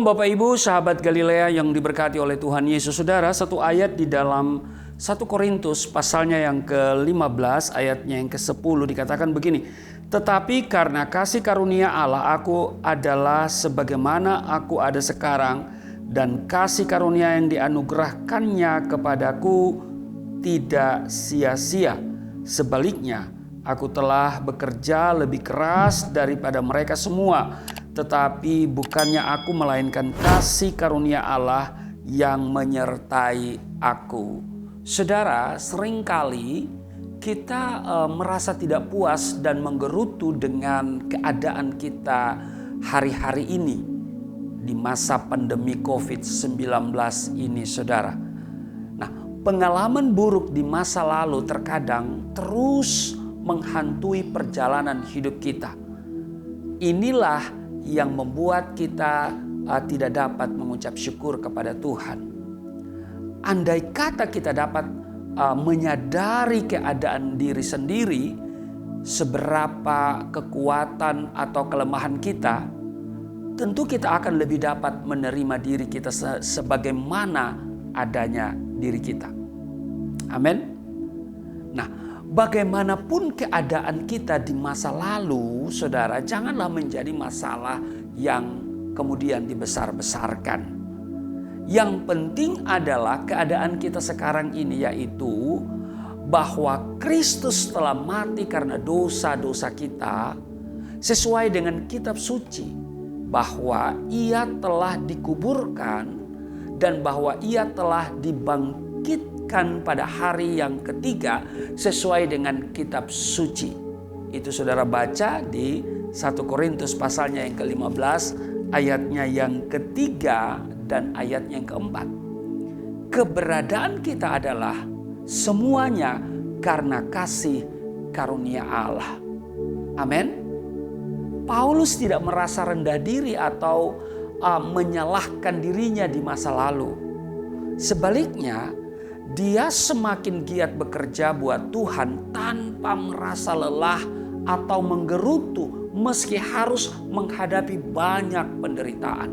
Shalom Bapak Ibu, sahabat Galilea yang diberkati oleh Tuhan Yesus. Saudara, satu ayat di dalam 1 Korintus pasalnya yang ke-15 ayatnya yang ke-10 dikatakan begini. Tetapi karena kasih karunia Allah aku adalah sebagaimana aku ada sekarang, dan kasih karunia yang dianugerahkannya kepadaku tidak sia-sia. Sebaliknya, aku telah bekerja lebih keras daripada mereka semua. Tetapi bukannya aku, melainkan kasih karunia Allah yang menyertai aku. Saudara, seringkali kita merasa tidak puas dan menggerutu dengan keadaan kita hari-hari ini di masa pandemi COVID-19 ini, saudara. Nah, pengalaman buruk di masa lalu terkadang terus menghantui perjalanan hidup kita. Inilah yang membuat kita tidak dapat mengucap syukur kepada Tuhan. Andai kata kita dapat menyadari keadaan diri sendiri, seberapa kekuatan atau kelemahan kita, tentu kita akan lebih dapat menerima diri kita sebagaimana adanya diri kita. Amin. Nah, bagaimanapun keadaan kita di masa lalu, saudara, janganlah menjadi masalah yang kemudian dibesar-besarkan. Yang penting adalah keadaan kita sekarang ini, yaitu bahwa Kristus telah mati karena dosa-dosa kita, sesuai dengan kitab suci, bahwa Ia telah dikuburkan dan bahwa Ia telah dibangkitkan pada hari yang ketiga sesuai dengan kitab suci. Itu saudara baca di 1 Korintus pasalnya yang ke-15 ayatnya yang ketiga dan ayatnya yang keempat. Keberadaan kita adalah semuanya karena kasih karunia Allah. Amin. Paulus tidak merasa rendah diri atau menyalahkan dirinya di masa lalu. Sebaliknya, dia semakin giat bekerja buat Tuhan tanpa merasa lelah atau menggerutu meski harus menghadapi banyak penderitaan.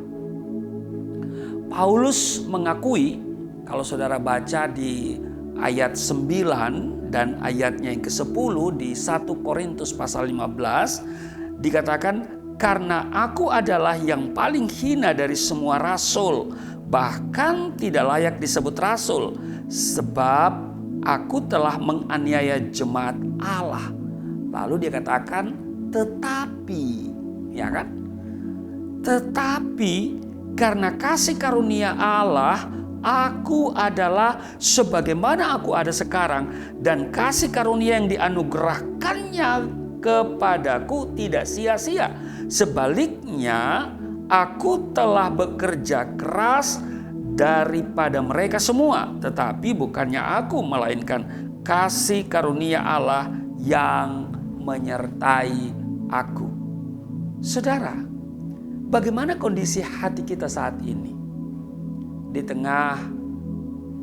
Paulus mengakui, kalau saudara baca di ayat 9 dan ayatnya yang ke-10 di 1 Korintus pasal 15, dikatakan, karena aku adalah yang paling hina dari semua rasul, bahkan tidak layak disebut rasul, sebab aku telah menganiaya jemaat Allah. Lalu dia katakan, tetapi, ya kan? Tetapi karena kasih karunia Allah, aku adalah sebagaimana aku ada sekarang, dan kasih karunia yang dianugerahkannya kepadaku tidak sia-sia. Sebaliknya, aku telah bekerja keras daripada mereka semua, tetapi bukannya aku, melainkan kasih karunia Allah yang menyertai aku. Saudara, bagaimana kondisi hati kita saat ini? Di tengah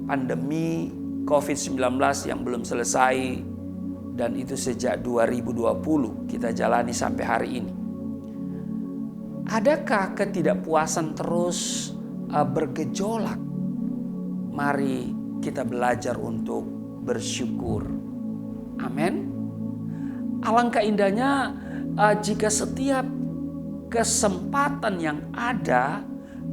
pandemi COVID-19 yang belum selesai, dan itu sejak 2020 kita jalani sampai hari ini. Adakah ketidakpuasan terus bergejolak? Mari kita belajar untuk bersyukur. Amin. Alangkah indahnya jika setiap kesempatan yang ada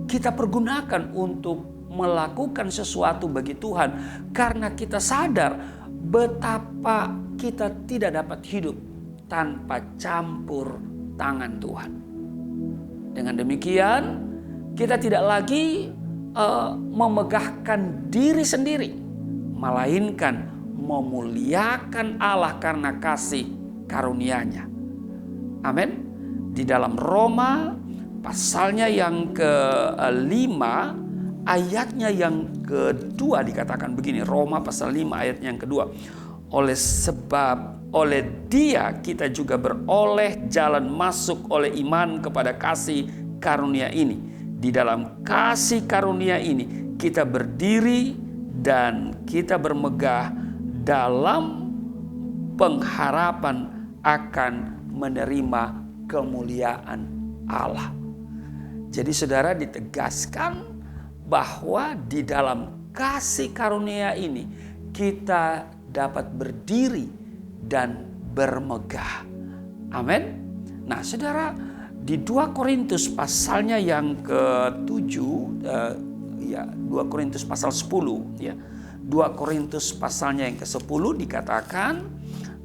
kita pergunakan untuk melakukan sesuatu bagi Tuhan, karena kita sadar betapa kita tidak dapat hidup tanpa campur tangan Tuhan. Dengan demikian, kita tidak lagi memegahkan diri sendiri, melainkan memuliakan Allah karena kasih karunia-Nya. Amin. Di dalam Roma pasalnya yang ke-5 ayatnya yang kedua dikatakan begini. Roma pasal 5 ayatnya yang kedua. Oleh Dia kita juga beroleh jalan masuk oleh iman kepada kasih karunia ini. Di dalam kasih karunia ini kita berdiri dan kita bermegah dalam pengharapan akan menerima kemuliaan Allah. Jadi saudara, ditegaskan bahwa di dalam kasih karunia ini kita dapat berdiri dan bermegah. Amin. Nah saudara, di 2 Korintus pasalnya yang ke-7, 2 Korintus pasal 10 ya. 2 Korintus pasalnya yang ke-10 dikatakan,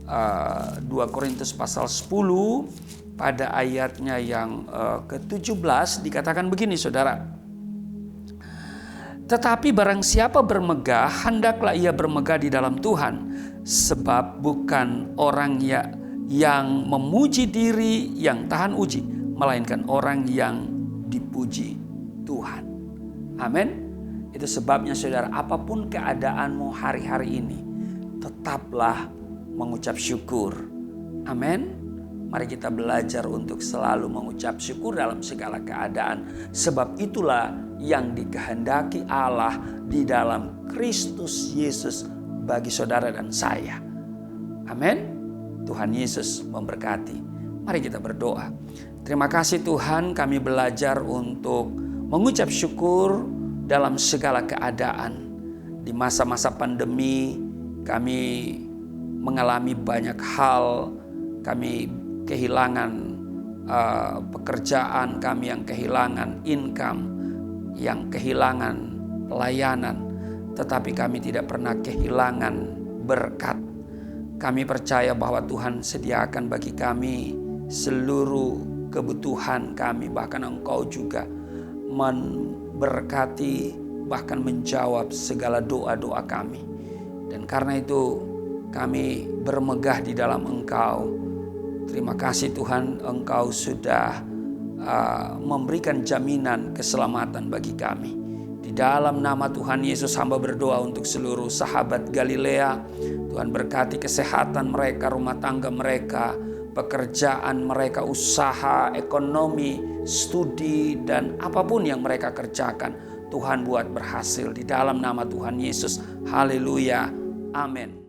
2 Korintus pasal 10 pada ayatnya yang ke-17 dikatakan begini saudara. Tetapi barang siapa bermegah, hendaklah ia bermegah di dalam Tuhan. Sebab bukan orang yang memuji diri yang tahan uji, melainkan orang yang dipuji Tuhan. Amin. Itu sebabnya saudara, apapun keadaanmu hari-hari ini, tetaplah mengucap syukur. Amin. Mari kita belajar untuk selalu mengucap syukur dalam segala keadaan. Sebab itulah yang dikehendaki Allah di dalam Kristus Yesus bagi saudara dan saya. Amin. Tuhan Yesus memberkati. Mari kita berdoa. Terima kasih Tuhan, kami belajar untuk mengucap syukur dalam segala keadaan. Di masa-masa pandemi kami mengalami banyak hal. Kami kehilangan pekerjaan, kami yang kehilangan income, yang kehilangan pelayanan. Tetapi kami tidak pernah kehilangan berkat. Kami percaya bahwa Tuhan sediakan bagi kami seluruh kebutuhan kami. Bahkan Engkau juga memberkati, bahkan menjawab segala doa-doa kami. Dan karena itu kami bermegah di dalam Engkau. Terima kasih Tuhan, Engkau sudah memberikan jaminan keselamatan bagi kami. Di dalam nama Tuhan Yesus hamba berdoa untuk seluruh sahabat Galilea. Tuhan berkati kesehatan mereka, rumah tangga mereka, pekerjaan mereka, usaha, ekonomi, studi, dan apapun yang mereka kerjakan. Tuhan buat berhasil di dalam nama Tuhan Yesus. Haleluya. Amin.